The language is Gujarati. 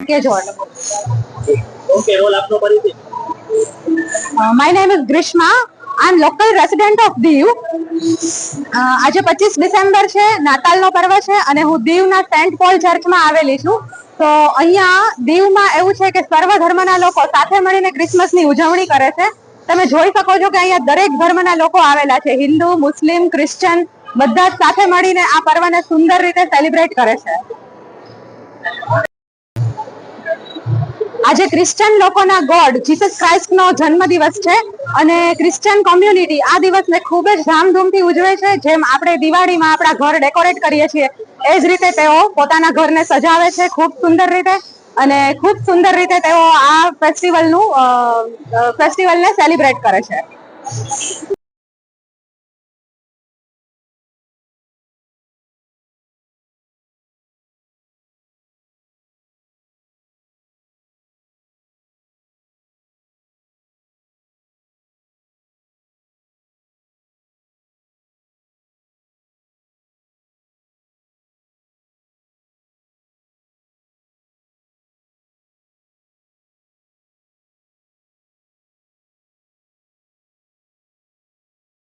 Okay, roll આપનો પરિચય. My name is Grishma. I am local resident of Diu. આજે 25 ડિસેમ્બર છે, નાતાલનો પર્વ છે અને હું દીવના સેન્ટ પોલ ચર્ચમાં આવેલી છું. તો અહીંયા દીવમાં એવું છે કે સર્વ ધર્મના લોકો સાથે મળીને ક્રિસમસની ઉજવણી કરે છે. તમે જોઈ શકો છો કે અહીંયા દરેક ધર્મના લોકો આવેલા છે. હિન્દુ, મુસ્લિમ, ક્રિશ્ચન બધા જ સાથે મળીને આ પર્વને સુંદર રીતે સેલિબ્રેટ કરે છે. આજે ક્રિશ્ચન લોકોના ગોડ જીસસ ક્રાઇસ્ટનો જન્મદિવસ છે અને ક્રિશ્ચન કોમ્યુનિટી આ દિવસને ખૂબ જ ધામધૂમથી ઉજવે છે. જેમ આપણે દિવાળીમાં આપણા ઘર ડેકોરેટ કરીએ છીએ એ જ રીતે તેઓ પોતાના ઘરને સજાવે છે ખૂબ સુંદર રીતે અને ખૂબ સુંદર રીતે તેઓ આ ફેસ્ટિવલને સેલિબ્રેટ કરે છે.